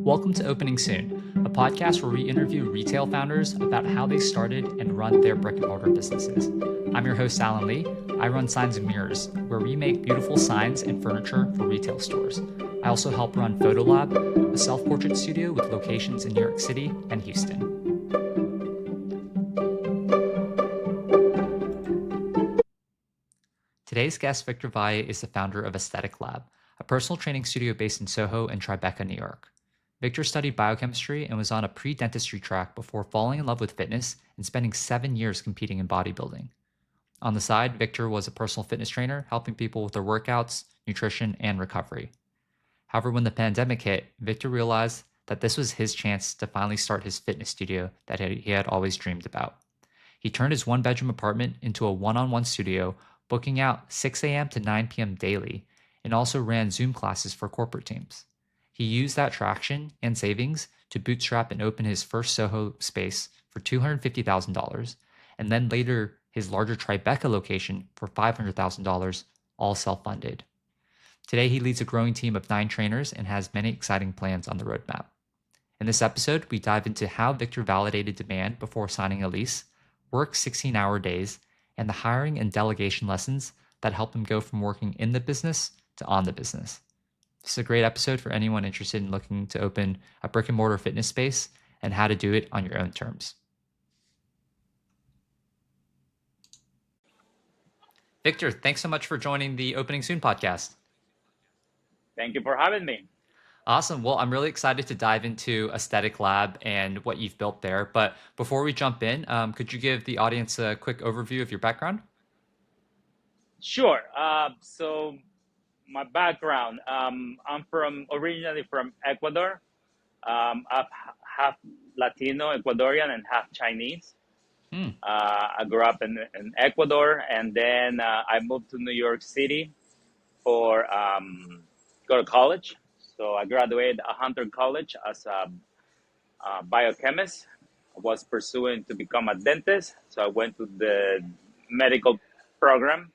Welcome to Opening Soon, a podcast where we interview retail founders about how they started and run their brick and mortar businesses. I'm your host, Alan Lee. I run Signs and Mirrors, where we make beautiful signs and furniture for retail stores. I also help run PhotoLab, a self-portrait studio with locations in New York City and Houston. Today's guest, Victor Valle, is the founder of Aesthetic Lab, a personal training studio based in SoHo and TriBeCa, New York. Victor studied biochemistry and was on a pre-dentistry track before falling in love with fitness and spending 7 years competing in bodybuilding. On the side, Victor was a personal fitness trainer, helping people with their workouts, nutrition, and recovery. However, when the pandemic hit, Victor realized that this was his chance to finally start his fitness studio that he had always dreamed about. He turned his one-bedroom apartment into a one-on-one studio, booking out 6 a.m. to 9 p.m. daily, and also ran Zoom classes for corporate teams. He used that traction and savings to bootstrap and open his first SoHo space for $250,000, and then later his larger TriBeCa location for $500,000, all self-funded. Today, he leads a growing team of 9 trainers and has many exciting plans on the roadmap. In this episode, we dive into how Victor validated demand before signing a lease, worked 16-hour days, and the hiring and delegation lessons that help him go from working in the business to on the business. This is a great episode for anyone interested in looking to open a brick and mortar fitness space and how to do it on your own terms. Victor, thanks so much for joining the Opening Soon podcast. Thank you for having me. Awesome. Well, I'm really excited to dive into Aesthetic Lab and what you've built there. But before we jump in, could you give the audience a quick overview of your background? Sure. So my background, I'm originally from Ecuador. I'm half Latino, Ecuadorian, and half Chinese. I grew up in Ecuador, and then I moved to New York City for go to college. So I graduated at Hunter College as a biochemist. I was pursuing to become a dentist, so I went to the medical program,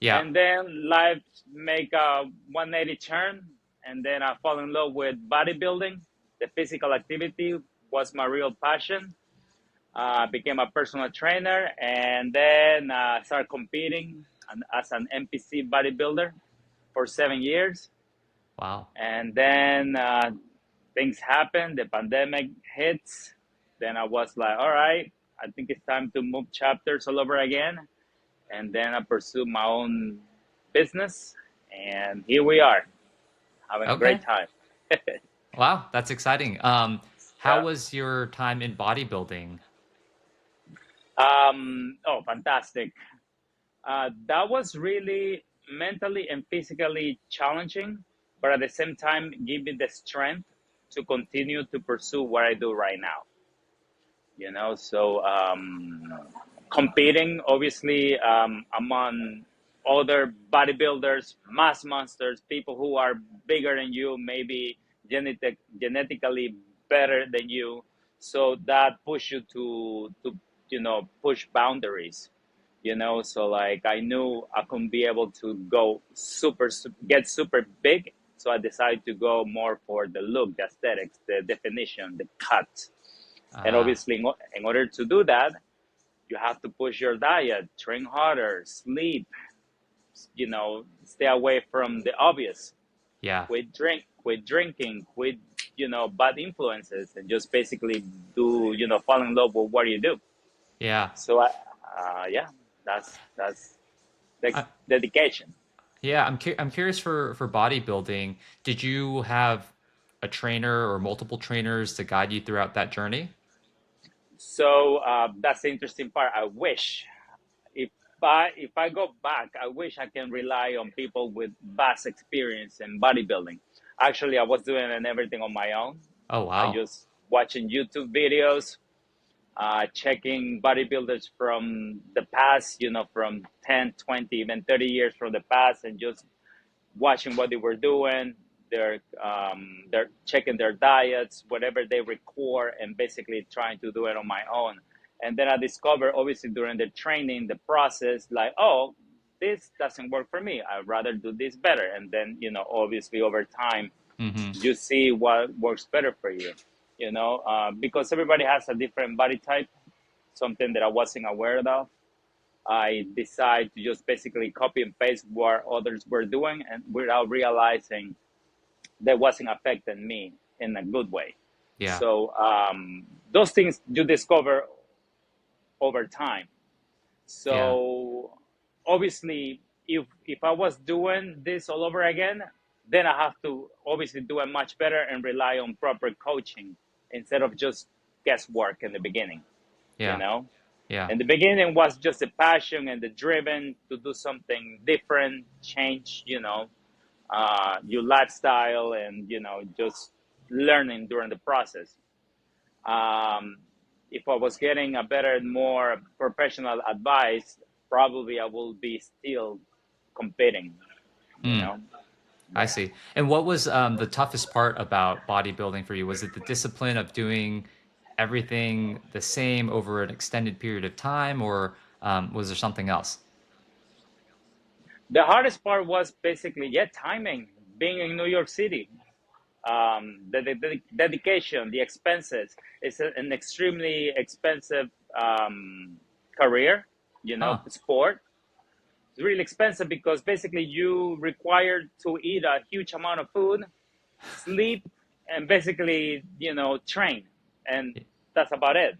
Yeah. And then life make a 180 turn, and then I fall in love with bodybuilding. The physical activity was my real passion. Became a personal trainer, and then started competing as an NPC bodybuilder for 7 years. Wow. And then things happen, the pandemic hits. Then I was like, all right, I think it's time to move chapters all over again. And then I pursued my own business, and here we are, having a great time. Wow, that's exciting. How was your time in bodybuilding? Fantastic. That was really mentally and physically challenging, but at the same time, give me the strength to continue to pursue what I do right now. So competing, obviously, among other bodybuilders, mass monsters, people who are bigger than you, maybe genetically better than you. So that push you to push boundaries. So like I knew I couldn't be able to go get super big. So I decided to go more for the look, the aesthetics, the definition, the cut. And obviously, in order to do that, you have to push your diet, train harder, sleep, stay away from the obvious. Yeah. Quit drinking, quit, bad influences, and just basically do, fall in love with what you do. Yeah. So, that's the dedication. Yeah, I'm curious for bodybuilding. Did you have a trainer or multiple trainers to guide you throughout that journey? So that's the interesting part. I wish if I go back, I wish I can rely on people with vast experience in bodybuilding. Actually, I was doing everything on my own. Oh, wow. I just watching YouTube videos, checking bodybuilders from the past, from 10, 20, even 30 years from the past, and just watching what they were doing. They're checking their diets, whatever they record, and basically trying to do it on my own. And then I discovered, obviously, during the training, the process, like, this doesn't work for me. I'd rather do this better. And then, obviously, over time, Mm-hmm. You see what works better for you, because everybody has a different body type, something that I wasn't aware of. I decided to just basically copy and paste what others were doing, and without realizing that wasn't affecting me in a good way. Yeah. So those things you discover over time. Yeah. So obviously, if I was doing this all over again, then I have to obviously do it much better and rely on proper coaching instead of just guesswork in the beginning. You Yeah. know, Yeah. in the beginning was just the passion and the driven to do something different, change. Your lifestyle, and just learning during the process. Um, if I was getting a better, more professional advice, probably I will be still competing. You Mm, know, I yeah. see. And what was the toughest part about bodybuilding for you? Was it the discipline of doing everything the same over an extended period of time, or was there something else? The hardest part was basically timing. Being in New York City, the dedication, the expenses. It's an extremely expensive career. Huh. Sport. It's really expensive because basically you required to eat a huge amount of food, sleep, and basically train, and that's about it.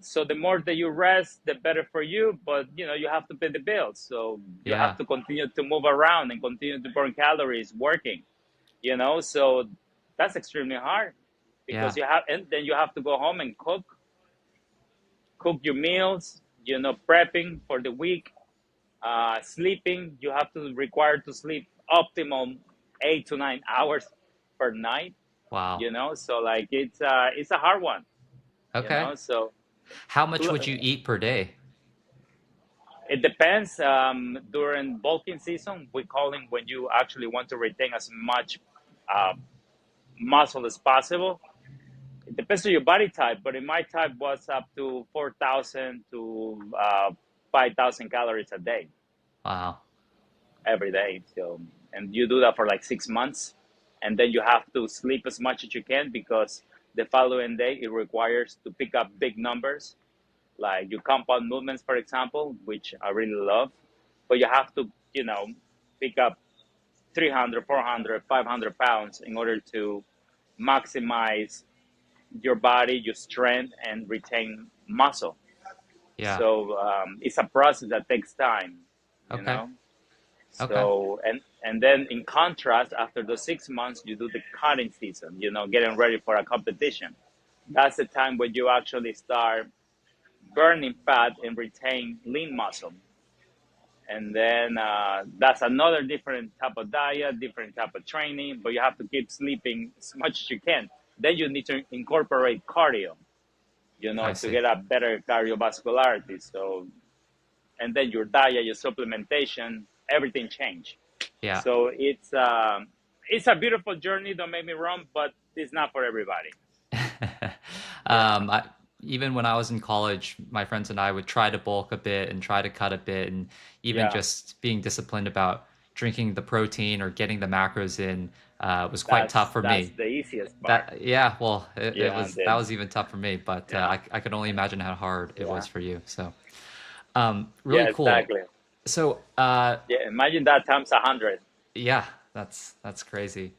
So the more that you rest, the better for you. But you have to pay the bills, so you have Yeah. to continue to move around and continue to burn calories working. So that's extremely hard Yeah. because and then you have to go home and cook your meals. Prepping for the week, sleeping. You have to require to sleep optimum 8 to 9 hours per night. Wow. So like it's a hard one. Okay. So How much would you eat per day? it depends. During bulking season, we call it when you actually want to retain as much uh, muscle as possible. It depends on your body type, but in my type was up to 4,000 to 5,000 calories a day, Wow. every day. So, and you do that for like 6 months, and then you have to sleep as much as you can because the following day it requires to pick up big numbers, like your compound movements, for example, which I really love. But you have to, pick up 300, 400, 500 pounds in order to maximize your body, your strength, and retain muscle. Yeah. So it's a process that takes time, you Okay. know. Okay. So and then in contrast, after the 6 months, you do the cutting season. Getting ready for a competition. That's the time when you actually start burning fat and retain lean muscle. And then that's another different type of diet, different type of training, but you have to keep sleeping as much as you can. Then you need to incorporate cardio, I to see. get a better cardiovascularity. So, and then your diet, your supplementation, everything change. Yeah. So it's a beautiful journey. Don't make me wrong, but it's not for everybody. Yeah, I, even when I was in college, my friends and I would try to bulk a bit and try to cut a bit, and even yeah. just being disciplined about drinking the protein or getting the macros in was quite That's tough for that's me. the easiest part. That yeah, well, it Yeah, was that then was even tough for me, but yeah, I could only imagine how hard it yeah, was for you. So yeah, really cool. exactly. So Yeah, imagine that times 100. yeah, that's crazy.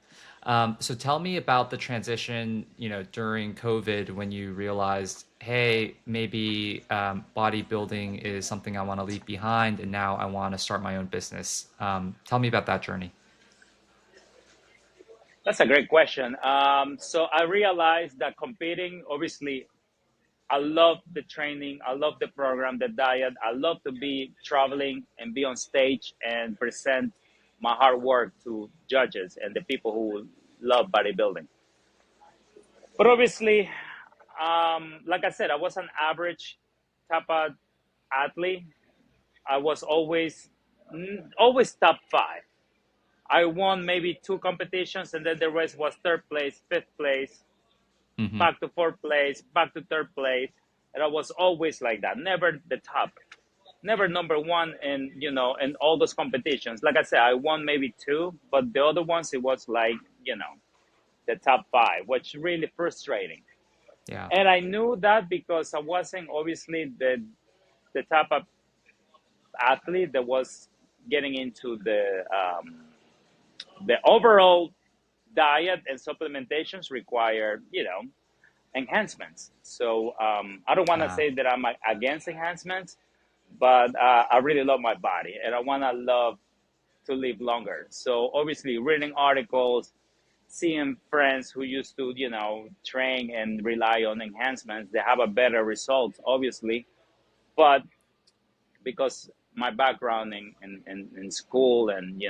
So tell me about the transition, during COVID when you realized, hey, maybe bodybuilding is something I want to leave behind, and now I want to start my own business. Tell me about that journey. That's a great question. So I realized that competing, obviously, I love the training, I love the program, the diet. I love to be traveling and be on stage and present my hard work to judges and the people who love bodybuilding. But obviously, like I said, I was an average type of athlete. I was always top five. I won maybe two competitions, and then the rest was third place, fifth place, Hmm. back to fourth place, back to third place. And I was always like that, never the top. never number one in, in all those competitions. Like I said, I won maybe two, but the other ones, it was like, the top five, which really frustrating. Yeah. And I knew that because I wasn't obviously the type of athlete that was getting into the overall diet and supplementations require, enhancements. So I don't want to Ah, say that I'm against enhancements, but I really love my body and I want to love to live longer. So obviously, reading articles, seeing friends who used to, train and rely on enhancements, they have a better result, obviously. But because my background in school and,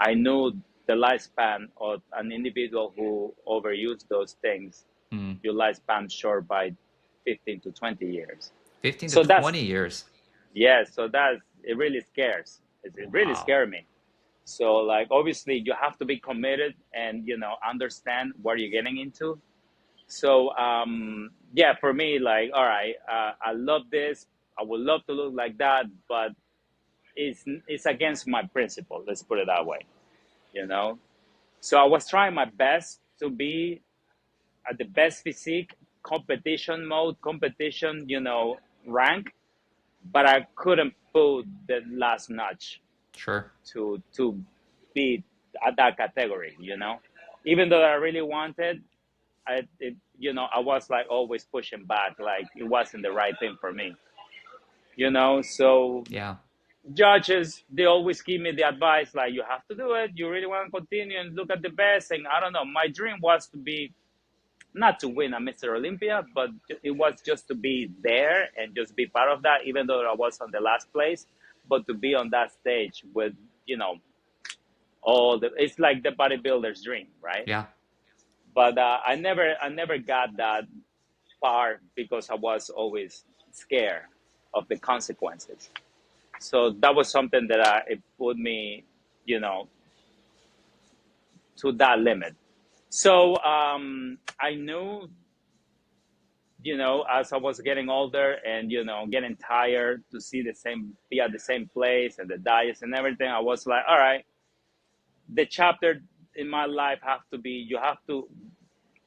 I knew the lifespan of an individual who overused those things, mm. your lifespan short by 15 to 20 years. 15 to So that's, 20 years. yeah, so that's, it really scares. It really Wow. scared me. So like, obviously you have to be committed and, understand what you're getting into. So yeah, for me, like, all right, I love this. I would love to look like that, but it's against my principle. Let's put it that way, you know. So I was trying my best to be at the best physique, competition mode, competition, rank, but I couldn't put the last notch Sure. to be at that category, Even though I really wanted, I was like always pushing back, like it wasn't the right thing for me, So Yeah. judges, they always give me the advice, like you have to do it. You really want to continue and look at the best. And I don't know, my dream was to be not to win a Mr. Olympia, but it was just to be there and just be part of that, even though I was on the last place, but to be on that stage with, you know, it's like the bodybuilder's dream, right? Yeah. But I never got that far because I was always scared of the consequences. So that was something that it put me, you know, to that limit. So I knew, as I was getting older and, getting tired to be at the same place and the diets and everything, I was like, all right, the chapter in my life you have to,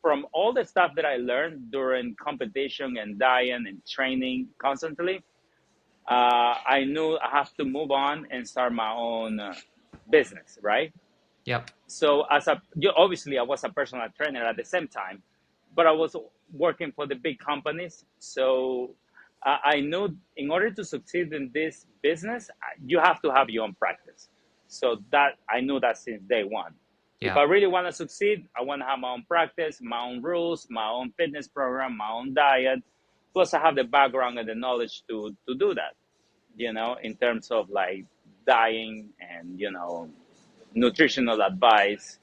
from all the stuff that I learned during competition and diet and training constantly, I knew I have to move on and start my own business, right? Yep. So obviously I was a personal trainer at the same time, but I was working for the big companies. So I knew in order to succeed in this business, you have to have your own practice. So that I knew that since day one. If Yeah. I really want to succeed, I want to have my own practice, my own rules, my own fitness program, my own diet. Plus, I have the background and the knowledge to do that, in terms of like dying and, nutritional advice,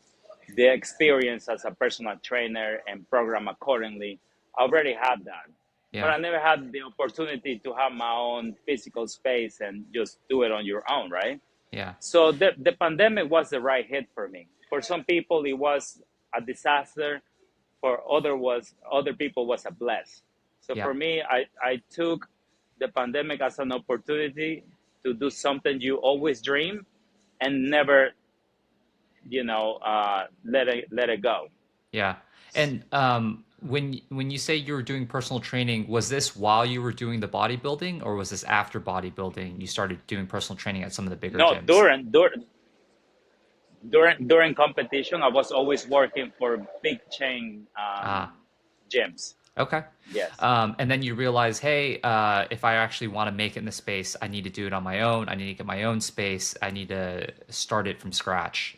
the experience as a personal trainer and program accordingly. I already had that. But Yeah. I never had the opportunity to have my own physical space and just do it on your own, right? Yeah. So the pandemic was the right hit for me. For some people, it was a disaster. For other people was a bless. So Yeah. for me, I took the pandemic as an opportunity to do something you always dream and never, let it go. Yeah. And when you say you were doing personal training, was this while you were doing the bodybuilding, or was this after bodybuilding you started doing personal training at some of the bigger No, gyms? during competition, I was always working for big chain Ah, gyms. okay. Yes, And then you realize, hey, if I actually want to make it in the space, I need to do it on my own. I need to get my own space. I need to start it from scratch.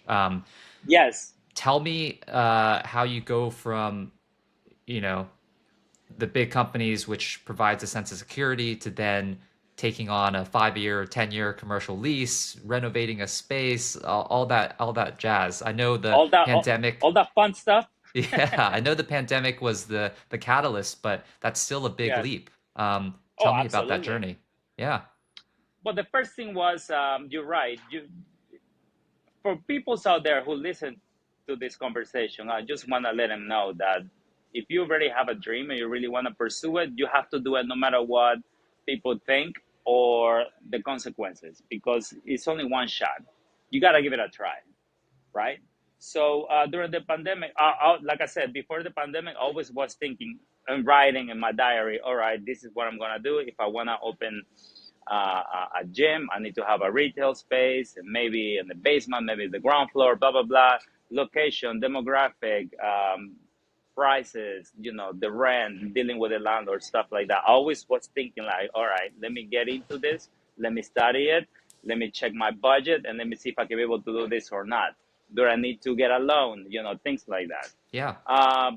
yes. Tell me how you go from, you know, the big companies, which provides a sense of security, to then taking on a 5 year, 10 year commercial lease, renovating a space, all that jazz. I know the All that, pandemic. all that fun stuff. Yeah, I know the pandemic was the catalyst, but that's still a big Yes. leap. Oh, Tell me about that absolutely. journey. Yeah, But the first thing was, you're right. For people out there who listen to this conversation, I just want to let them know that if you already have a dream and you really want to pursue it, you have to do it no matter what people think. or the consequences, because it's only one shot. You got to give it a try, right? So during the pandemic, like I said, before the pandemic, I always was thinking and writing in my diary, all right, this is what I'm going to do. If I want to open a gym, I need to have a retail space, and maybe in the basement, maybe the ground floor, blah, blah, blah, location, demographic, prices, the rent, dealing with the landlord, stuff like that. I always was thinking like, all right, let me get into this, let me study it, let me check my budget, and let me see if I can be able to do this or not. Do I need to get a loan? Things like that. Yeah.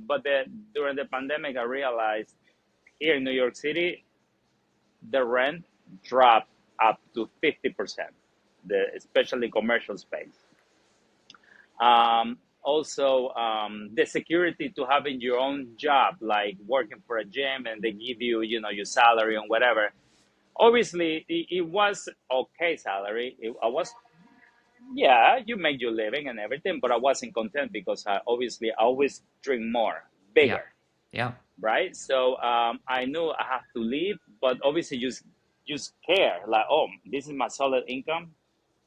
But during the pandemic, I realized here in New York City, the rent dropped up to 50%, especially commercial space. Also, the security to having your own job, like working for a gym, and they give you, your salary and whatever. Obviously, it was okay salary. I was, yeah, you make your living and everything, but I wasn't content because I always dream more, Yeah. bigger, Yeah. right? So I knew I have to leave, but obviously just care like, oh, this is my solid income,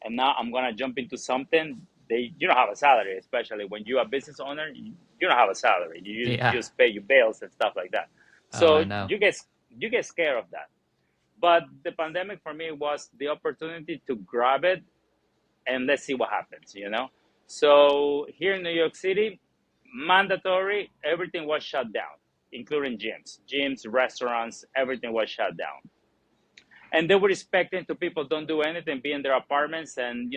and now I'm gonna jump into something. You don't have a salary, especially when you're a business owner. You don't have a salary. You Yeah. just pay your bills and stuff like that. Oh, So I know. you get scared of that. But the pandemic for me was the opportunity to grab it and let's see what happens. So here in New York City, mandatory, everything was shut down, including gyms, restaurants, everything was shut down. And they were expecting to people don't do anything, be in their apartments, and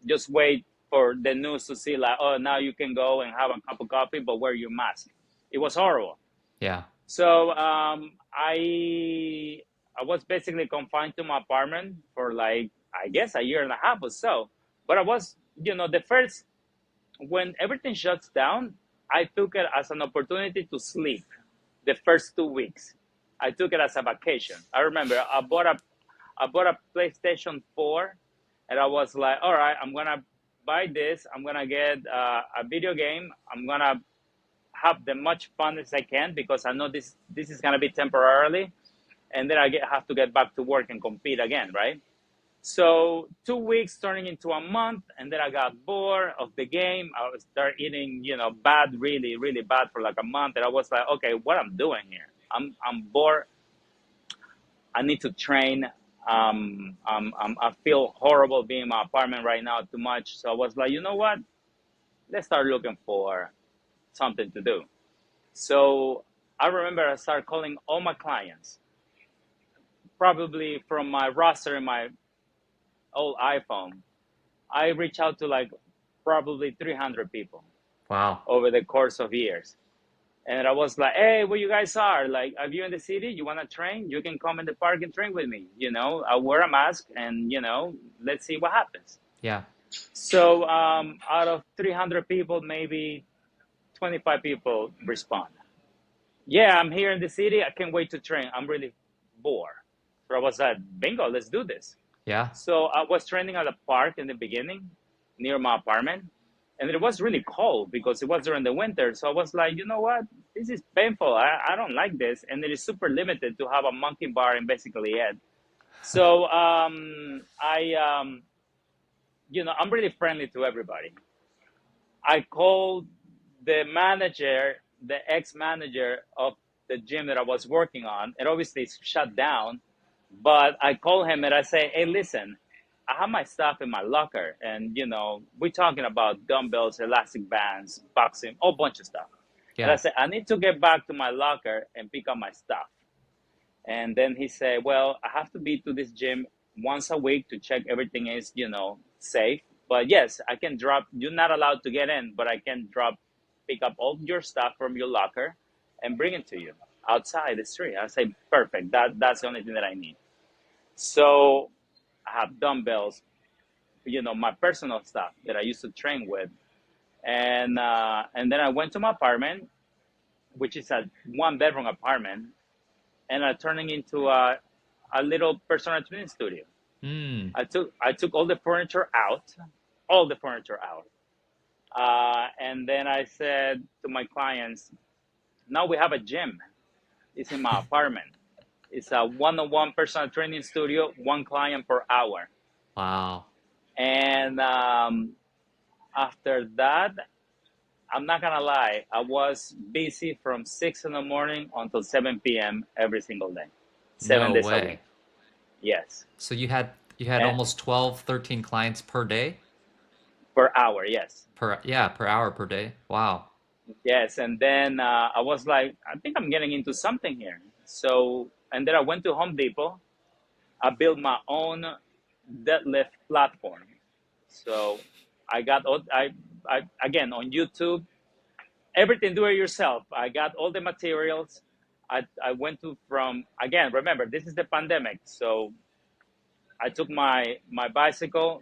just wait for the news to see like, oh, now you can go and have a cup of coffee, but wear your mask. It was horrible. Yeah. So I was basically confined to my apartment for like, I guess, a year and a half or so. But I was, the first, when everything shuts down, I took it as an opportunity to sleep. The first 2 weeks, I took it as a vacation. I remember I bought a PlayStation 4, and I was like, all right, I'm gonna buy this. I'm gonna get a video game. I'm gonna have the much fun as I can, because I know this is gonna be temporarily, and then have to get back to work and compete again, right? So 2 weeks turning into a month, and then I got bored of the game. I would start eating, bad, really, really bad for like a month, and I was like, okay, what I'm doing here? I'm bored. I need to train. I feel horrible being in my apartment right now too much. So I was like, you know what? Let's start looking for something to do. So I remember I started calling all my clients, probably from my roster in my old iPhone. I reached out to like probably 300 people Wow. over the course of years. And I was like, hey, where you guys are? Like, are you in the city? You want to train? You can come in the park and train with me. I'll wear a mask, and, let's see what happens. Yeah. So out of 300 people, maybe 25 people respond. Yeah, I'm here in the city. I can't wait to train. I'm really bored. So I was like, bingo, let's do this. Yeah. So I was training at a park in the beginning near my apartment. And it was really cold because it was during the winter. So I was like, you know what? This is painful. I don't like this. And it is super limited to have a monkey bar and basically it. So I'm really friendly to everybody. I called the manager, the ex-manager of the gym that I was working on. And obviously it's shut down. But I called him and I say, hey, listen, I have my stuff in my locker, and we're talking about dumbbells, elastic bands, boxing, a whole bunch of stuff. And I Yeah. said, I need to get back to my locker and pick up my stuff. And then he said, well, I have to be to this gym once a week to check everything is, safe. But yes, I can drop. You're not allowed to get in, but I can pick up all your stuff from your locker and bring it to you outside the street. I say, perfect. That's the only thing that I need. So I have dumbbells, my personal stuff that I used to train with, and then I went to my apartment, which is a 1 bedroom apartment, and I turned it into a little personal training studio. Hmm. I took all the furniture out, and then I said to my clients, now we have a gym. It's in my apartment. It's a one-on-one personal training studio, one client per hour. Wow. And after that, I'm not gonna lie, I was busy from 6 in the morning until 7 p.m. every single day, seven No days a week. way. Yes, So you had and almost 12, 13 clients per day? per hour. Yes, Per hour per day. Wow. yes. And then I was like, I think I'm getting into something here. So, and then I went to Home Depot. I built my own deadlift platform. So I got all I again on YouTube, everything do it yourself. I got all the materials. I went to from again. Remember, this is the pandemic, so I took my bicycle,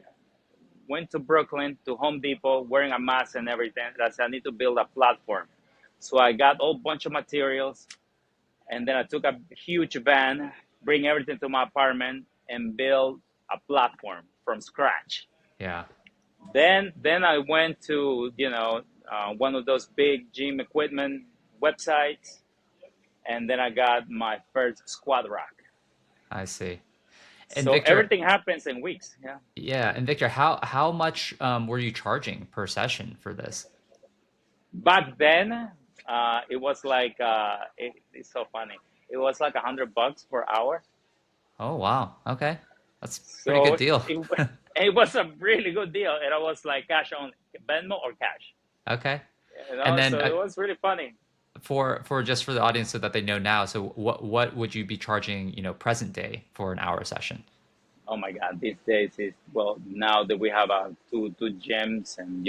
went to Brooklyn to Home Depot, wearing a mask and everything. That's I need to build a platform. So I got a whole bunch of materials, and then I took a huge van, bring everything to my apartment, and build a platform from scratch. Yeah. Then I went to one of those big gym equipment websites, and then I got my first squat rack. I see. And So Victor, everything happens in weeks. Yeah. yeah, and Victor, how much were you charging per session for this? Back then, it was like it's so funny. It was like $100 per hour. Oh, wow. Okay. That's a pretty good So deal. it was a really good deal, and I was like cash on Venmo or cash. Okay. You And know, then so it was really funny. for just for the audience so that they know now, so what would you be charging, present day for an hour session? Oh my God, these days is well now that we have two gyms and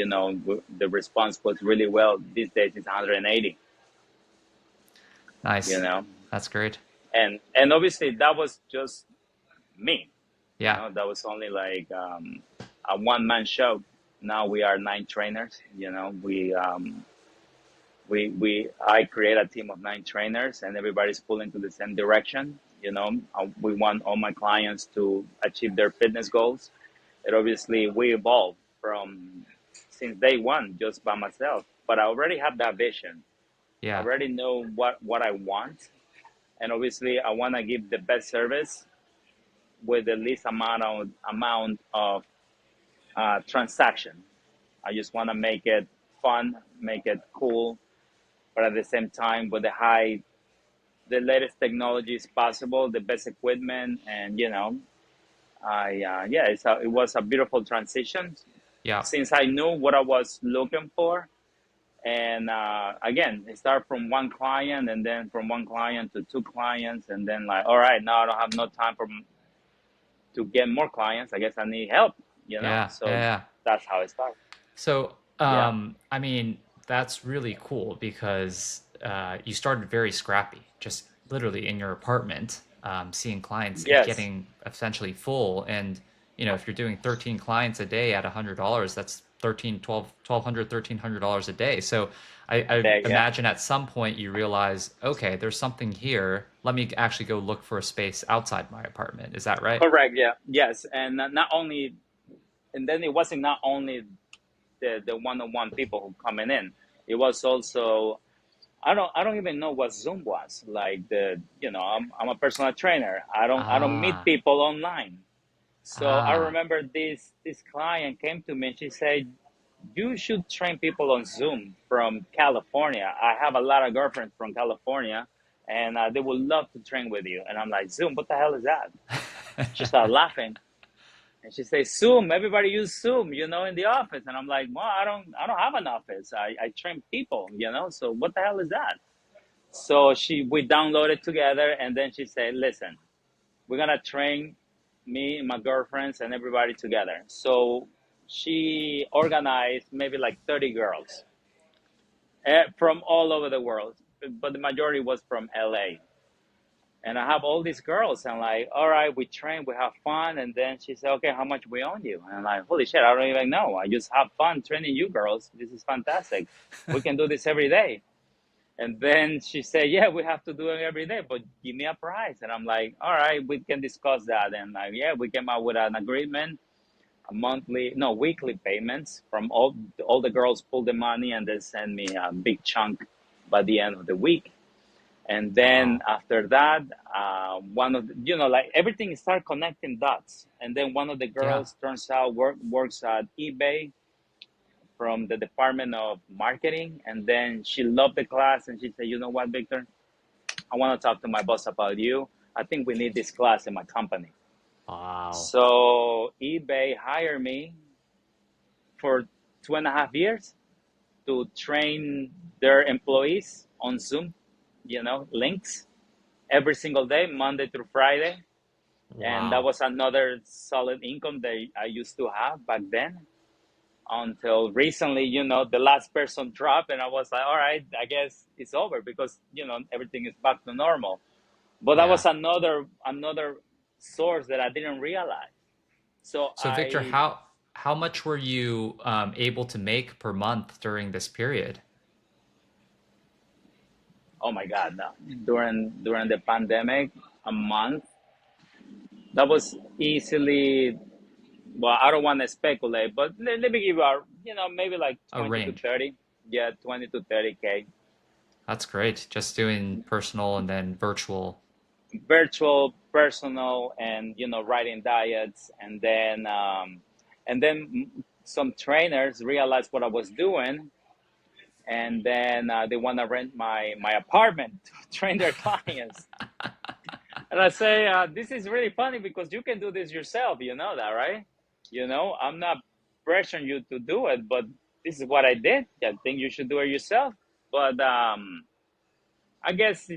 the response was really well. These days it's 180. You Nice. know, That's great. and obviously that was just me. Yeah. That was only like a one-man show. Now we are 9 trainers. We I create a team of 9 trainers, and everybody's pulling to the same direction. We want all my clients to achieve their fitness goals. And obviously, we evolved from since day one just by myself. But I already have that vision. I Yeah. already know what I want, and obviously, I want to give the best service with the least amount of transaction. I just want to make it fun, make it cool, but at the same time with the latest technologies possible, the best equipment, and yeah, it was a beautiful transition Yeah. since I knew what I was looking for. And again, it started from one client, and then from one client to 2 clients, and then like, all right, now I don't have no time to get more clients. I guess I need help, Yeah. Yeah. So Yeah. that's how it started. So, Yeah. I mean, that's really cool because you started very scrappy, just literally in your apartment, seeing clients and Yes. getting essentially full. And, if you're doing 13 clients a day at $100, that's 13, 12, 1200, $1,300 a day. So I There, yeah. imagine at some point you realize, okay, there's something here. Let me actually go look for a space outside my apartment. Is that right? Correct. Yeah. Yes. And not only, and then it wasn't not only the one-on-one people who coming in. It was also I don't even know what Zoom was like. I'm a personal trainer. I don't meet Ah, people online. So I ah, remember this client came to me and she said, "You should train people on Zoom from California. I have a lot of girlfriends from California, and they would love to train with you." And I'm like, "Zoom? What the hell is that?" She started laughing. And she says, Zoom, everybody use Zoom, in the office. And I'm like, well, I don't have an office. I train people, so what the hell is that? So we downloaded together, and then she said, listen, we're going to train me and my girlfriends and everybody together. So she organized maybe like 30 girls from all over the world, but the majority was from LA. And I have all these girls. And like, all right, we train, we have fun. And then she said, okay, how much we own you? And I'm like, holy shit, I don't even know. I just have fun training you girls. This is fantastic. We can do this every day. And then she said, yeah, we have to do it every day, but give me a price. And I'm like, all right, we can discuss that. And like, yeah, we came out with an agreement, weekly payments from all the girls pull the money and then send me a big chunk by the end of the week. And then Wow. after that, one of the, like everything start connecting dots. And then one of the Yeah. girls turns out works at eBay from the department of marketing. And then she loved the class, and she said, "You know what, Victor? I want to talk to my boss about you. I think we need this class in my company." Wow. So eBay hired me for 2.5 years to train their employees on Zoom, links every single day, Monday through Friday. And that Wow. was another solid income that I used to have back then until recently, the last person dropped, and I was like, all right, I guess it's over because, everything is back to normal. But that Yeah. was another source that I didn't realize. So So Victor, how much were you able to make per month during this period? oh my God, no. During the pandemic, a month, that was easily, well, I don't want to speculate, but let me give you maybe like A 20 to range. 30. Yeah, 20 to 30K. That's great. Just doing personal and then virtual. Virtual, personal, and writing diets, and then some trainers realized what I was doing, and then they want to rent my apartment to train their clients. And I say, this is really funny because you can do this yourself. You know that, right? I'm not pressuring you to do it, but this is what I did. I think you should do it yourself. But I guess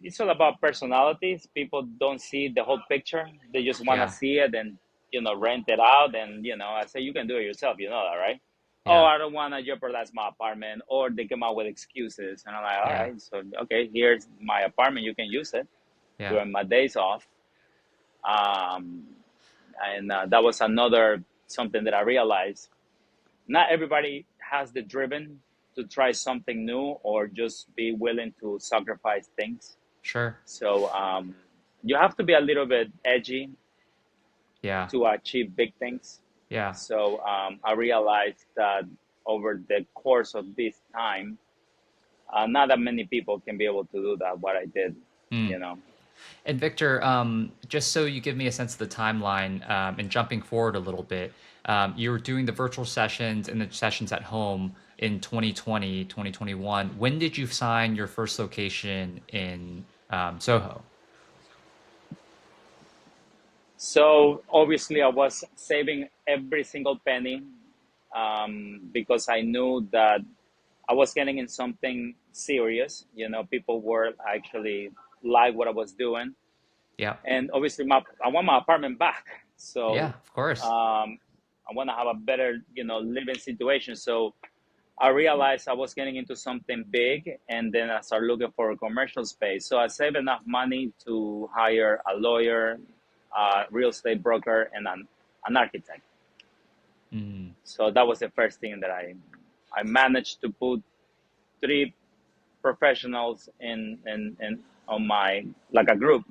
it's all about personalities. People don't see the whole picture. They just want to Yeah. see it and, rent it out. And, I say, you can do it yourself. You know that, right? Oh, Yeah. I don't want to jeopardize my apartment. Or they come out with excuses. And I'm like, all Yeah. right, so, okay, here's my apartment. You can use it Yeah. during my days off. Um, and that was another something that I realized. Not everybody has the driven to try something new or just be willing to sacrifice things. Sure. So you have to be a little bit edgy Yeah. to achieve big things. Yeah. So I realized that over the course of this time, not that many people can be able to do that, what I did, Mm. you know. And Victor, just so you give me a sense of the timeline and jumping forward a little bit, you were doing the virtual sessions and the sessions at home in 2020, 2021. When did you sign your first location in SoHo? So obviously, I was saving every single penny because I knew that I was getting in something serious. People were actually like what I was doing, Yeah. and obviously, I want my apartment back. So Yeah, of course. I want to have a better, living situation. So I realized I was getting into something big, and then I started looking for a commercial space. So I saved enough money to hire a lawyer, a real estate broker, and an architect. Mm. So that was the first thing that I managed to put three professionals in on my, like, a group,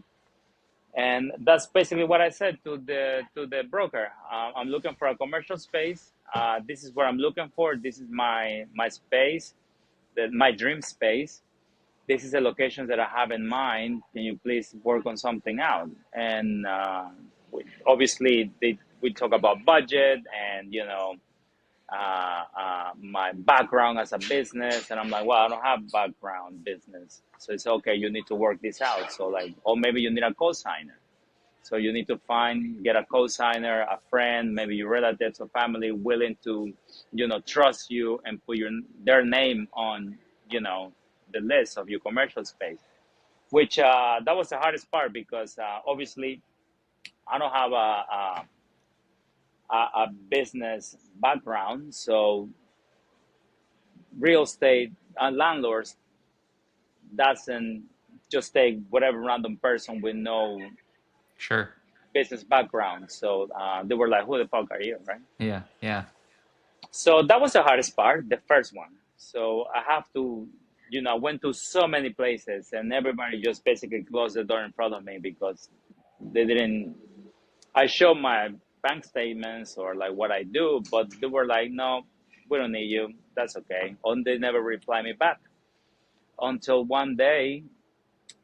and that's basically what I said to the broker. I'm looking for a commercial space. This is what I'm looking for. This is my space, my dream space. This is the location that I have in mind. Can you please work on something out? And obviously, we talk about budget and my background as a business, and I'm like, well, I don't have background business, so it's okay. You need to work this out. So, like, or maybe you need a co-signer. So you need to get a co-signer, a friend, maybe your relatives or family willing to, trust you and put their name on, the list of your commercial space. Which that was the hardest part because obviously I don't have a business background. So real estate landlords doesn't just take whatever random person with no Sure. business background. So they were like, "Who the fuck are you?" Right? Yeah. Yeah. So that was the hardest part, the first one. So I have to, I went to so many places, and everybody just basically closed the door in front of me because they didn't. I showed my bank statements or like what I do, but they were like, "No, we don't need you. That's okay." And they never reply me back until one day.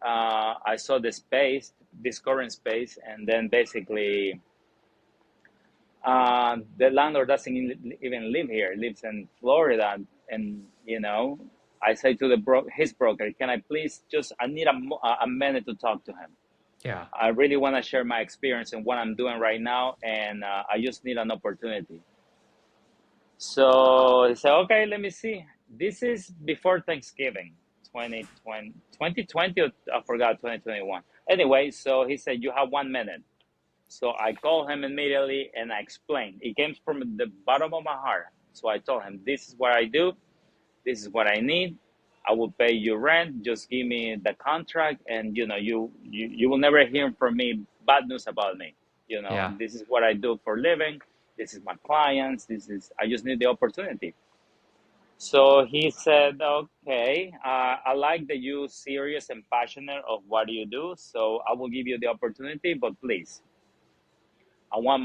I saw the space, this current space, and then basically the landlord doesn't even live here; lives in Florida. And I say to his broker, "Can I please just? I need a minute to talk to him. Yeah. I really want to share my experience and what I'm doing right now, and I just need an opportunity." So he said, "Okay, let me see." This is before Thanksgiving, 2020, or I forgot, 2021. Anyway, so he said, "You have 1 minute." So I called him immediately and I explained. It came from the bottom of my heart. So I told him, "This is what I do. This is what I need. I will pay you rent. Just give me the contract, and you will never hear from me bad news about me. Yeah. This is what I do for a living. This is my clients. I just need the opportunity." So he said, "Okay, I like that you serious and passionate of what you do. So I will give you the opportunity, but please, I want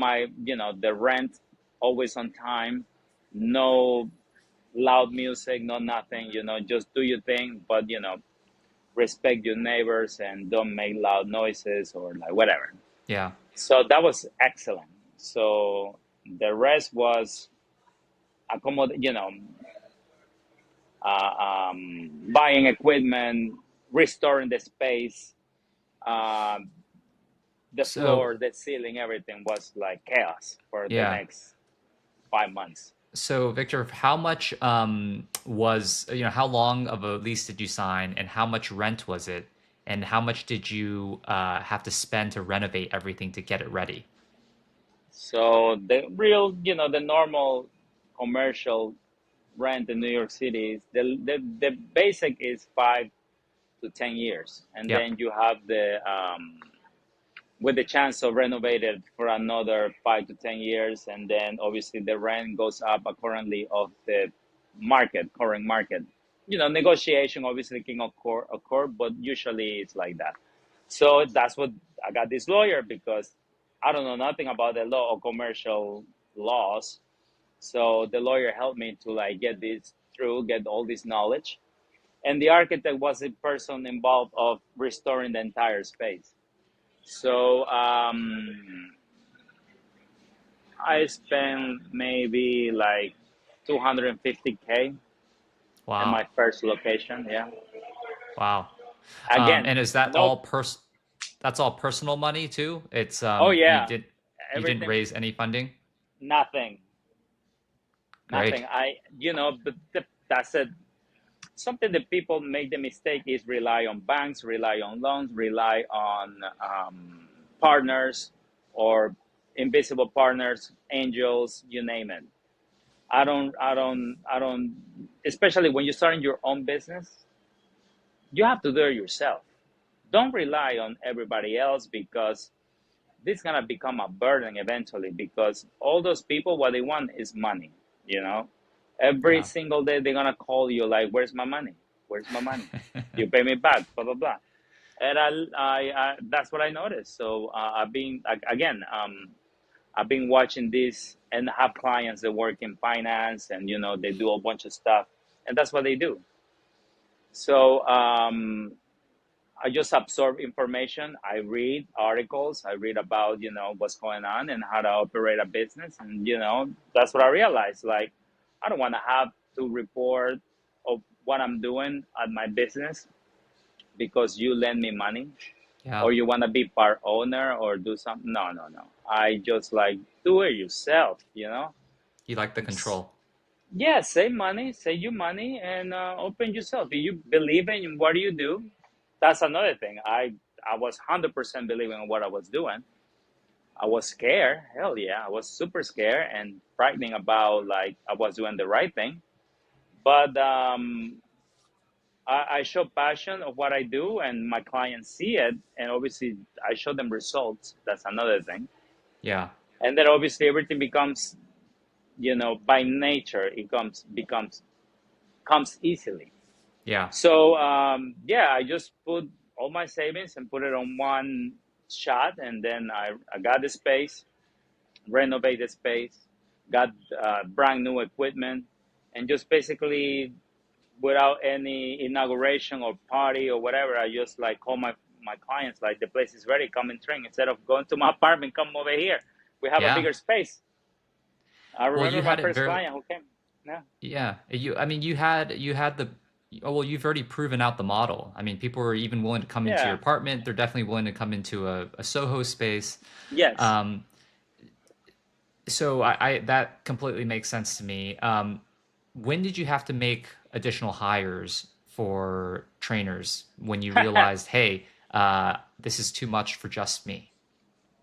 the rent always on time, no loud music, no nothing, just do your thing, but, respect your neighbors and don't make loud noises or like whatever." Yeah. So that was excellent. So the rest was buying equipment, restoring the space, um, the So, floor, the ceiling, everything was like chaos for the yeah. next 5 months. So, Victor, how much how long of a lease did you sign, and how much rent was it? And how much did you have to spend to renovate everything to get it ready? So the real, the normal commercial rent in New York City is the basic is 5 to 10 years, and Yep. then you have the with the chance of renovate it for another 5 to 10 years, and then obviously the rent goes up accordingly of the current market. Negotiation obviously can occur, but usually it's like that. So that's what I got this lawyer, because I don't know nothing about the law or commercial laws. So the lawyer helped me to like get this through, get all this knowledge. And the architect was the person involved of restoring the entire space. So I spent maybe like 250K at Wow. my first location. Yeah. Wow. Again, And is that no. all that's all personal money too? It's Oh you yeah, didn't everything. raise any funding? Nothing. Great. Nothing. But that's it. Something that people make the mistake is rely on banks, rely on loans, rely on partners or invisible partners, angels, you name it. I don't, especially when you're starting your own business, you have to do it yourself. Don't rely on everybody else, because this is going to become a burden eventually, because all those people, what they want is money, you know? Every Yeah. single day, they're going to call you like, "Where's my money? Where's my money? You pay me back, blah, blah, blah." And that's what I noticed. So I've been watching this and have clients that work in finance, and they do a bunch of stuff, and that's what they do. So I just absorb information. I read articles. I read about what's going on and how to operate a business, and that's what I realized. Like, I don't want to have to report of what I'm doing at my business because you lend me money, Yeah. or you want to be part owner or do something. No, no, no. I just like do it yourself. You like the control. Yeah, save money, save you money, and open yourself. If you believe in what you do, that's another thing. I was 100% believing in what I was doing. I was scared. Hell yeah, I was super scared and frightening about like I was doing the right thing. But I show passion of what I do, and my clients see it, and obviously I show them results. That's another thing. Yeah. And then obviously everything becomes, by nature, it comes easily. Yeah. So yeah, I just put all my savings and put it on one shot, and then I got the space, renovate the space, got brand new equipment, and just basically without any inauguration or party or whatever. I just like call my clients like, the place is ready, come and train, instead of going to my apartment. Come over here, we have a Yeah. bigger space. I Well, remember you my had it first very, client who came. Yeah. yeah. I mean, you had the, oh, well, you've already proven out the model. I mean, people are even willing to come into your Yeah. apartment. They're definitely willing to come into a SoHo space. Yes. Um, so I that completely makes sense to me. When did you have to make additional hires for trainers when you realized, hey, this is too much for just me?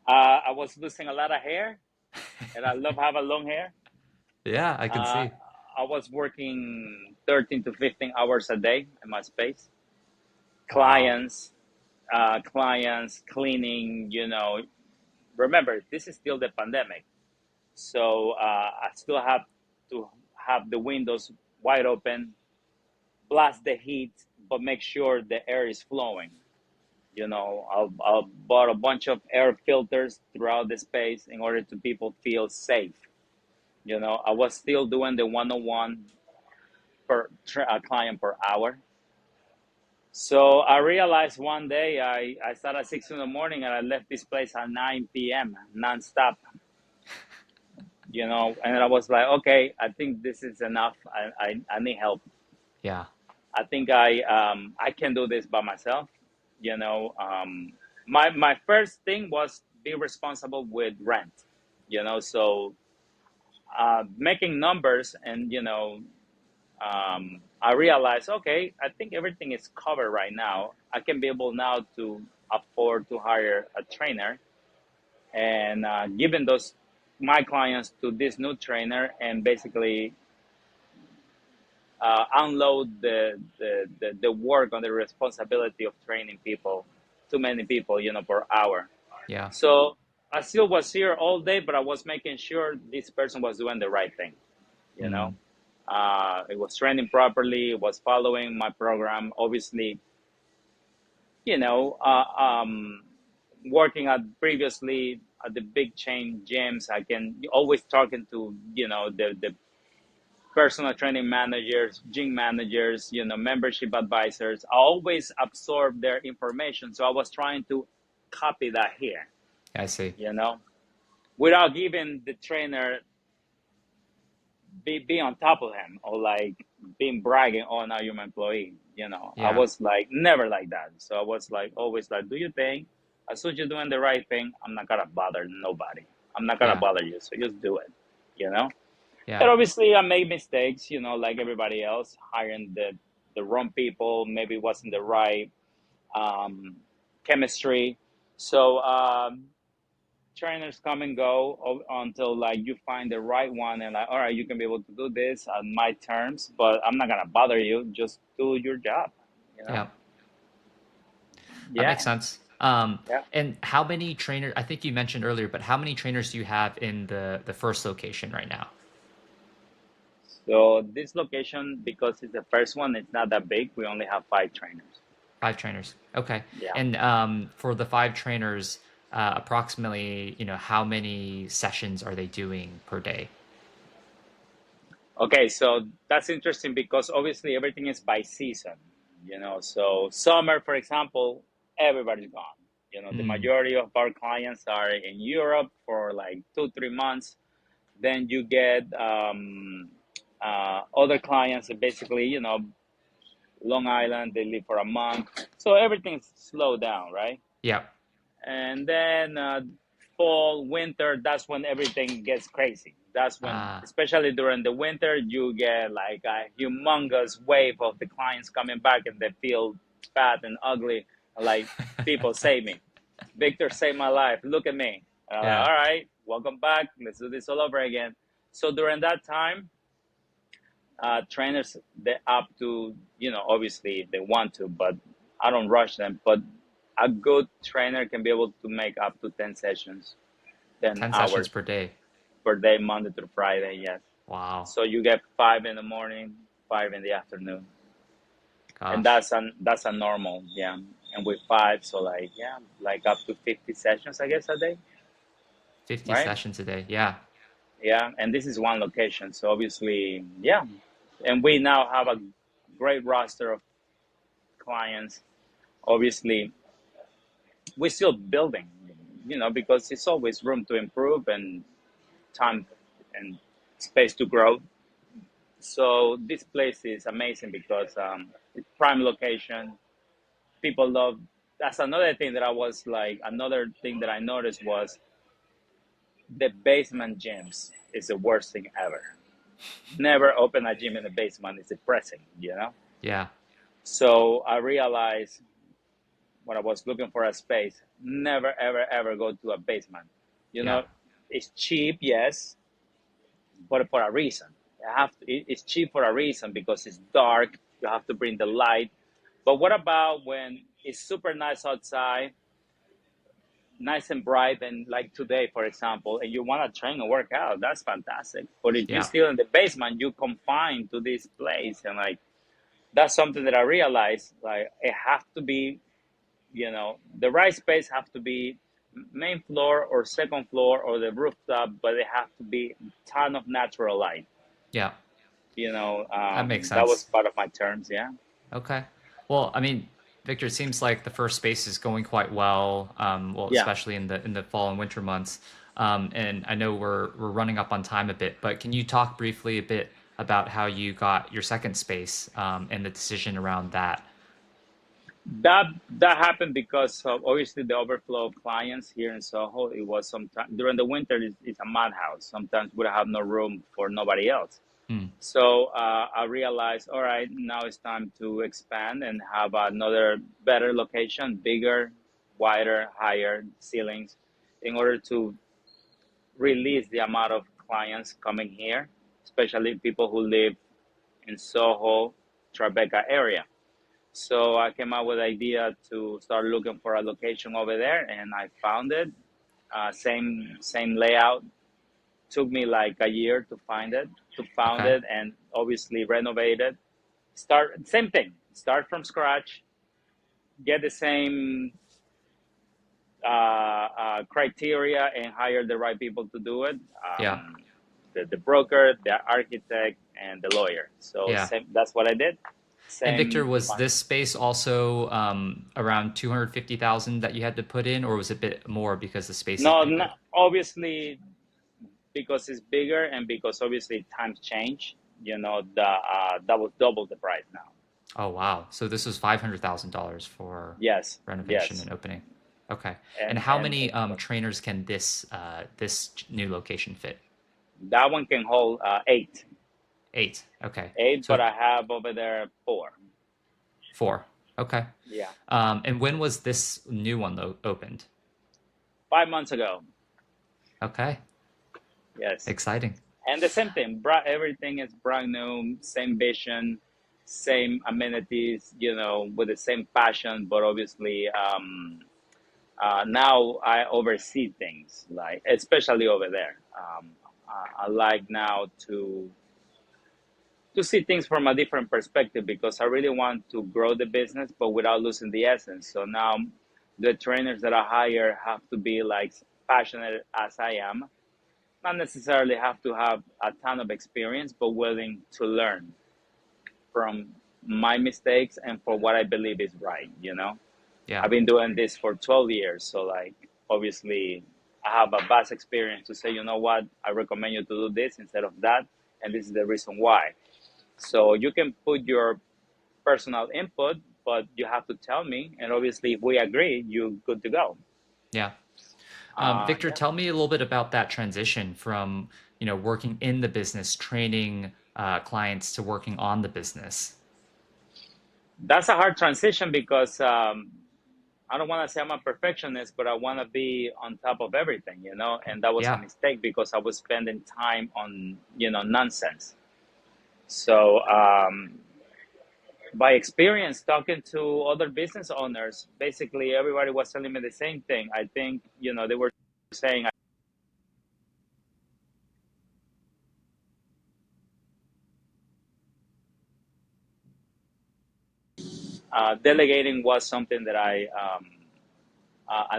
I was losing a lot of hair, and I love having long hair. Yeah, I can Uh, see. I was working 13 to 15 hours a day in my space. Wow. Clients, clients, cleaning. Remember, this is still the pandemic, so I still have to have the windows wide open, blast the heat, but make sure the air is flowing. I bought a bunch of air filters throughout the space in order to people feel safe. I was still doing the 101 per client per hour. So I realized one day I started at 6 in the morning and I left this place at 9 p.m. nonstop. And I was like, okay, I think this is enough. I need help. Yeah, I think I can do this by myself. My first thing was be responsible with rent. So making numbers, and I realized, okay, I think everything is covered right now. I can be able now to afford to hire a trainer, and giving those my clients to this new trainer, and basically unload the work on the responsibility of training people, too many people, per hour. yeah. So I still was here all day, but I was making sure this person was doing the right thing. You know, Mm, it was training properly. It was following my program. Obviously, you know, uh, um, working at previously at the big chain gyms, I can always talking to the personal training managers, gym managers, membership advisors. I always absorb their information, so I was trying to copy that here. I see. You know, without giving the trainer be on top of him, or like being bragging, oh, now you're my employee. I Yeah, was like never like that. So I was like always like, do your thing. As soon as you're doing the right thing, I'm not gonna bother nobody. I'm not gonna yeah, bother you. So just do it. You know. And yeah. obviously I made mistakes. Like everybody else, hiring the wrong people. Maybe it wasn't the right um, chemistry. So trainers come and go until like you find the right one, and like, all right, you can be able to do this on my terms, but I'm not gonna bother you. Just do your job. you know Yeah. That makes yeah. sense. Yeah. And how many trainers, I think you mentioned earlier, but how many trainers do you have in the first location right now? So this location, because it's the first one, it's not that big. We only have 5 trainers. Five trainers. Okay. Yeah. And for the five trainers, approximately, how many sessions are they doing per day? Okay, so that's interesting because obviously everything is by season. So summer, for example, everybody's gone. The Mm, majority of our clients are in Europe for like 2 3 months. Then you get other clients that basically, Long Island, they live for a month. So everything's slowed down, right? yeah. And then fall, winter, that's when everything gets crazy. That's when, Uh, especially during the winter, you get like a humongous wave of the clients coming back, and they feel fat and ugly. Like, people save me. Victor saved my life. Look at me. And I'm like, yeah. all right, welcome back. Let's do this all over again. So during that time, trainers, they up to, obviously if they want to, but I don't rush them. But a good trainer can be able to make up to 10 sessions, 10 10 sessions hours per day. per day, Monday through Friday. Yes. Wow. So you get 5 in the morning, 5 in the afternoon. And Gosh. that's a normal. Yeah. And with 5, so like, yeah, like up to 50 sessions, I guess, a day. 50 Right. sessions a day. Yeah. Yeah. And this is one location. So obviously, yeah. And we now have a great roster of clients. Obviously, we're still building, because it's always room to improve and time and space to grow. So this place is amazing because it's prime location. People love. That's another thing that I was like. Another thing that I noticed was the basement gyms is the worst thing ever. Never open a gym in the basement. It's depressing. Yeah. So I realized when I was looking for a space, never, ever, ever go to a basement. You Yeah. know, it's cheap, yes, but for a reason. It's cheap for a reason because it's dark. You have to bring the light. But what about when it's super nice outside, nice and bright, and like today, for example, and you want to train and work out? That's fantastic. But if you're Yeah. still in the basement, you're confined to this place, and like that's something that I realized. Like it have to be, the right space have to be main floor or second floor or the rooftop, but it have to be a ton of natural light. Yeah. That makes That was sense. part of my terms. Yeah. Okay. Well, I mean, Victor, it seems like the first space is going quite well. Well, Yeah. especially in the fall and winter months. And I know we're running up on time a bit, but can you talk briefly a bit about how you got your second space and the decision around that? That happened because of obviously the overflow of clients here in Soho. It was sometimes during the winter. It's a madhouse. Sometimes we don't have no room for nobody else. Hmm. So I realized, all right, now it's time to expand and have another better location, bigger, wider, higher ceilings, in order to release the amount of clients coming here, especially people who live in Soho, TriBeCa area. So I came up with the idea to start looking for a location over there, and I found it. Same layout. Took me like a year to find it, Okay. and obviously renovate it. Start same thing. Start from scratch. Get the same criteria and hire the right people to do it. Yeah. The broker, the architect, and the lawyer. So Yeah. same. That's what I did. And Victor, Same. was this space also around 250,000 that you had to put in, or was it a bit more because the space is No, no, bigger? obviously because it's bigger and because obviously times change. That was double the price now. Oh, wow. So this was $500,000 for Yes, renovation yes, and opening. Okay. And and how many trainers can this new location fit? that one can hold eight, 8. Okay. eight, So but I have over there four. 4. Okay. Yeah, And when was this new one opened? 5 months ago. Okay. Yes, Exciting. and the same thing. Everything is brand new, same vision, same amenities. With the same passion, but obviously. Now I oversee things, like especially over there. I like now to see things from a different perspective because I really want to grow the business, but without losing the essence. So now the trainers that I hire have to be like passionate as I am, not necessarily have to have a ton of experience, but willing to learn from my mistakes and for what I believe is right. Yeah. I've been doing this for 12 years. So, like, obviously, I have a vast experience to say, you know what, I recommend you to do this instead of that. And this is the reason why. So, you can put your personal input, but you have to tell me. And obviously, if we agree, you're good to go. Yeah. Victor, Yeah, tell me a little bit about that transition from, working in the business, training clients to working on the business. that's a hard transition because I don't want to say I'm a perfectionist, but I want to be on top of everything. And that was a Yeah. mistake because I was spending time on, nonsense. So, by experience talking to other business owners, basically everybody was telling me the same thing. I think, they were saying delegating was something that I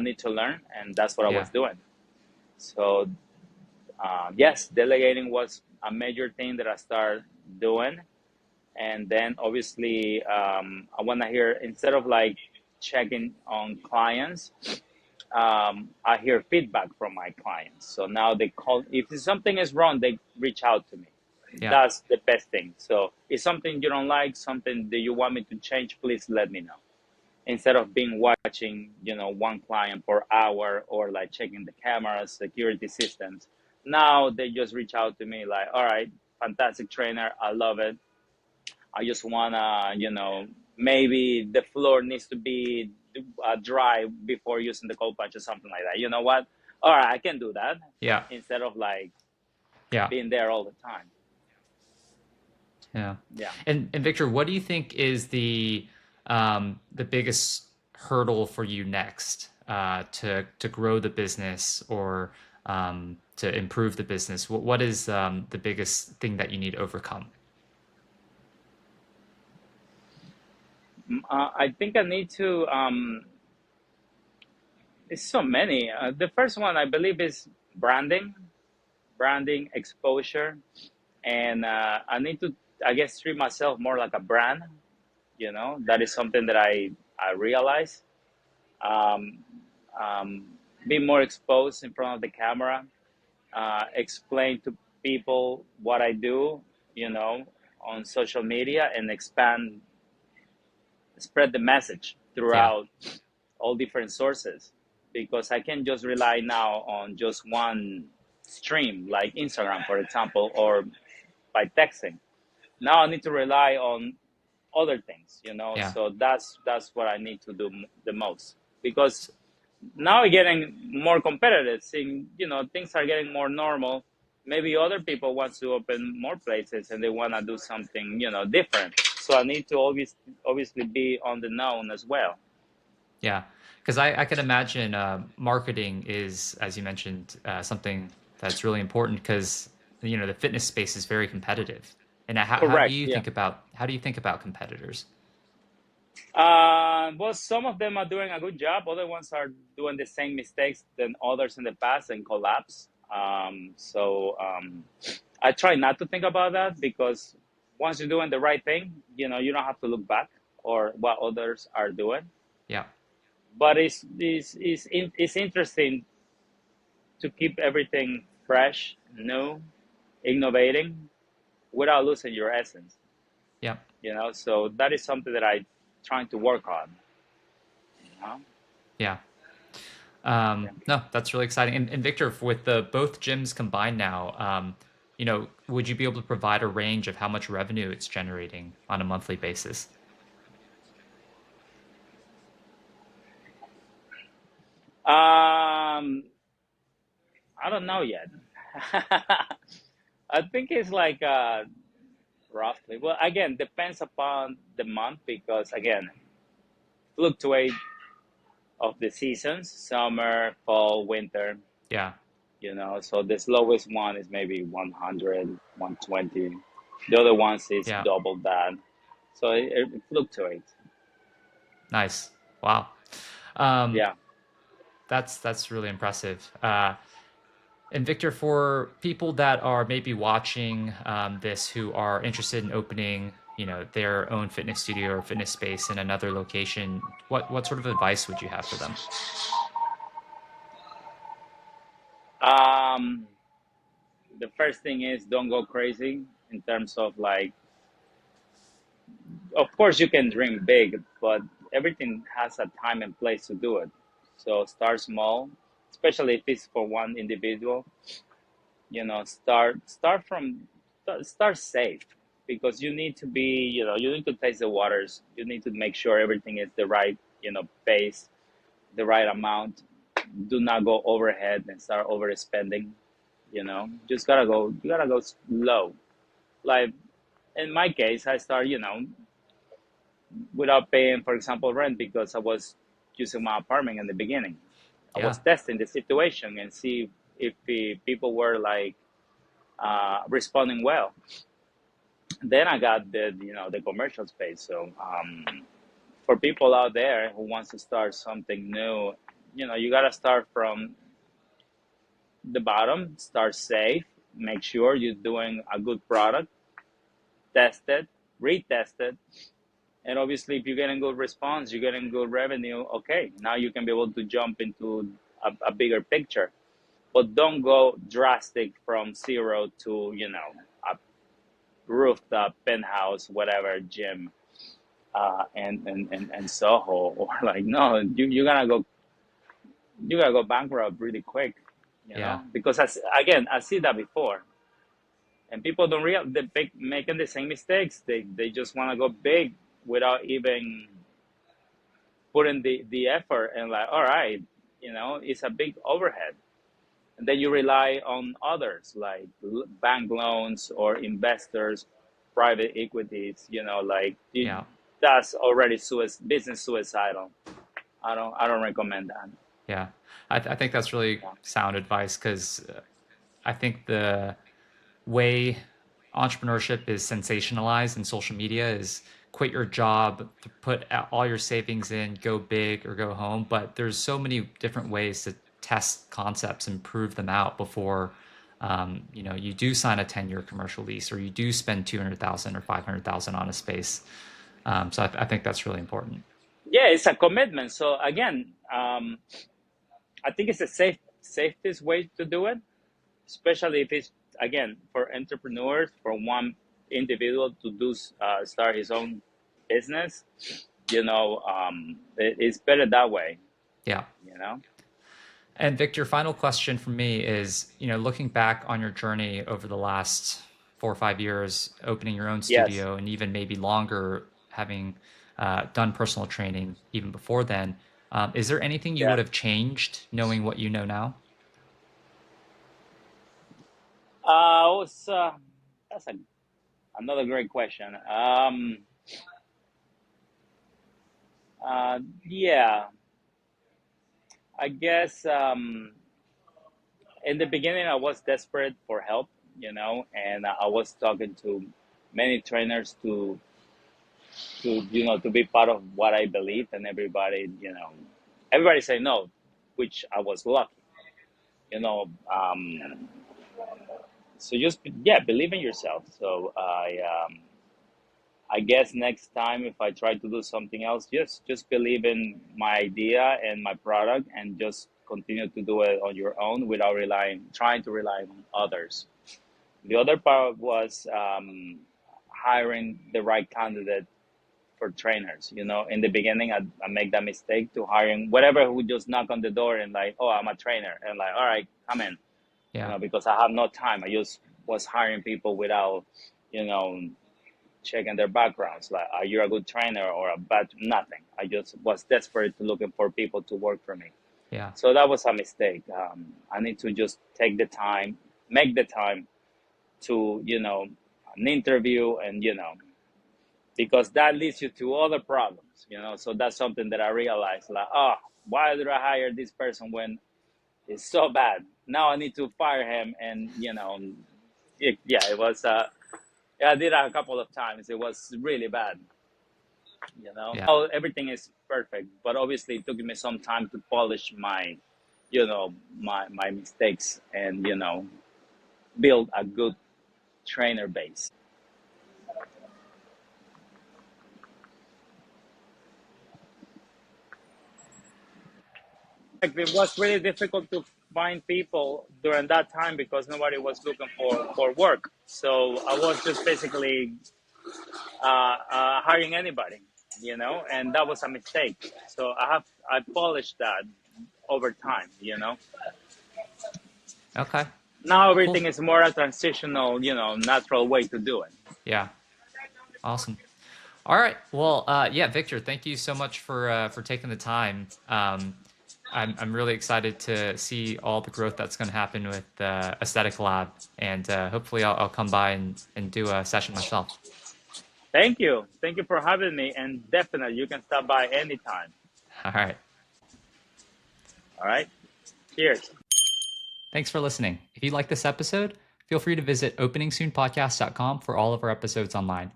need to learn, and that's what I Yeah. was doing. So, yes, delegating was a major thing that I started doing. And then obviously, I want to hear, instead of like checking on clients, I hear feedback from my clients. So now they call, if something is wrong, they reach out to me. Yeah. That's the best thing. So if something you don't like, something that you want me to change, please let me know. Instead of being watching, one client per hour, or like checking the cameras, security systems. Now they just reach out to me like, all right, fantastic trainer, I love it. I just wanna, maybe the floor needs to be dry before using the cold punch or something like that. You know what? All right, I can do that, Yeah. instead of like Yeah. being there all the time. Yeah. Yeah. And Victor, what do you think is the biggest hurdle for you next to grow the business, or to improve the business? What is the biggest thing that you need to overcome? I think I need to. It's so many. The first one I believe is branding, exposure, and I need to, I guess, treat myself more like a brand. That is something that I realize. Um, um, be more exposed in front of the camera, explain to people what I do, on social media, and spread the message Yeah. throughout all different sources, because I can just rely now on just one stream, like Instagram, for example, or by texting. Now I need to rely on other things, Yeah. so that's what I need to do the most, because now we're getting more competitive, seeing, things are getting more normal. Maybe other people want to open more places, and they want to do something, different. So I need to always obviously be on the known as well. Yeah, because I can imagine marketing is, as you mentioned, something that's really important, because the fitness space is very competitive. And how do Correct. you Yeah. think about competitors? Well, some of them are doing a good job. Other ones are doing the same mistakes than others in the past and collapse. So I try not to think about that, because once you're doing the right thing, you don't have to look back or what others are doing. Yeah, But it's interesting to keep everything fresh, new, innovating, without losing your essence. yeah, So that is something that I trying to work on. You know? yeah. Yeah. No, that's really exciting. And Victor, with the both gyms combined now, would you be able to provide a range of how much revenue it's generating on a monthly basis? Um, I don't know yet. I think it's like roughly. Well, again, depends upon the month, because again, fluctuate of the seasons: summer, fall, winter. Yeah, So the slowest one is maybe 100, 120. The other ones is yeah. double that. So it fluctuates. Nice. Wow. Um, Yeah. that's really impressive. And Victor, for people that are maybe watching this, who are interested in opening, their own fitness studio or fitness space in another location, what sort of advice would you have for them? Um, the first thing is, don't go crazy in terms of like, of course you can dream big, but everything has a time and place to do it. So start small, especially if it's for one individual. Start safe, because you need to be, you need to taste the waters. You need to make sure everything is the right, pace, the right amount. Do not go overhead and start overspending. Just gotta go. You gotta go slow. Like in my case, I start, without paying, for example, rent, because I was using my apartment in the beginning. I was Yeah, testing the situation and see if people were like responding well. Then I got the commercial space. So for people out there who wants to start something new, you gotta start from the bottom. Start safe. Make sure you're doing a good product. Test it. retest it. And obviously, if you're getting good response, you're getting good revenue, okay, now you can be able to jump into a bigger picture. But don't go drastic from zero to, a rooftop, penthouse, whatever, gym, and SoHo. Or like, no, you're gonna go bankrupt really quick, Yeah. because I see that before. And people don't realize they're making the same mistakes. They just want to go big without even putting the effort, and like, all right, it's a big overhead. And then you rely on others like bank loans or investors, private equities, Yeah. that's already business suicidal. I don't recommend that. Yeah. I think that's really Yeah. sound advice because I think the way entrepreneurship is sensationalized in social media is quit your job, put all your savings in, go big or go home. But there's so many different ways to test concepts and prove them out before you do sign a 10-year commercial lease or you do spend 200,000 or 500,000 on a space. So I think that's really important. Yeah, it's a commitment. So again, I think it's the safest way to do it, especially if it's, again, for entrepreneurs, for one individual to start his own business. It's better that way. Yeah. You know. And Victor, final question for me is, looking back on your journey over the last 4 or 5 years, opening your own Yes. studio and even maybe longer, having done personal training even before then, is there anything you would Yeah. have changed knowing what you know now? That's another great question. Yeah, I guess in the beginning I was desperate for help, and I was talking to many trainers to be part of what I believe, and everybody say no, which I was lucky, you know. So just, yeah, believe in yourself. So I guess next time if I try to do something else, just believe in my idea and my product, and just continue to do it on your own without trying to rely on others. The other part was hiring the right candidate for trainers. In the beginning, I make that mistake to hiring whatever who just knock on the door and like, oh, I'm a trainer, and like, all right, come in, Yeah. because I have no time. I just was hiring people without, you know, checking their backgrounds. Like, are you a good trainer or a bad? Nothing. I just was desperate to looking for people to work for me. Yeah. So that was a mistake. I need to just take the time, make the time to, an interview, and, because that leads you to other problems, So that's something that I realized, like, oh, why did I hire this person when it's so bad? Now I need to fire him. And, it was, yeah, I did that a couple of times. It was really bad, Yeah. Now everything is perfect, but obviously it took me some time to polish my mistakes, and, build a good trainer base. Like, it was really difficult to find people during that time because nobody was looking for work. So I was just basically hiring anybody, and that was a mistake. So I polished that over time. Okay. Now Cool. everything is more a transitional, natural way to do it. Yeah. Awesome. All right. Well, yeah, Victor, thank you so much for taking the time. I'm really excited to see all the growth that's going to happen with Aesthetic Lab, and hopefully I'll come by and do a session myself. Thank you for having me, and definitely you can stop by anytime. All right. All right. Cheers. Thanks for listening. If you like this episode, feel free to visit openingsoonpodcast.com for all of our episodes online.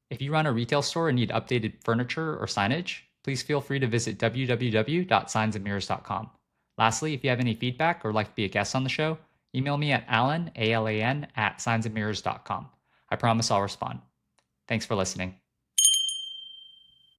If you run a retail store and need updated furniture or signage, please feel free to visit www.signsandmirrors.com. Lastly, if you have any feedback or like to be a guest on the show, email me at alan, ALAN, @signsandmirrors.com. I promise I'll respond. Thanks for listening.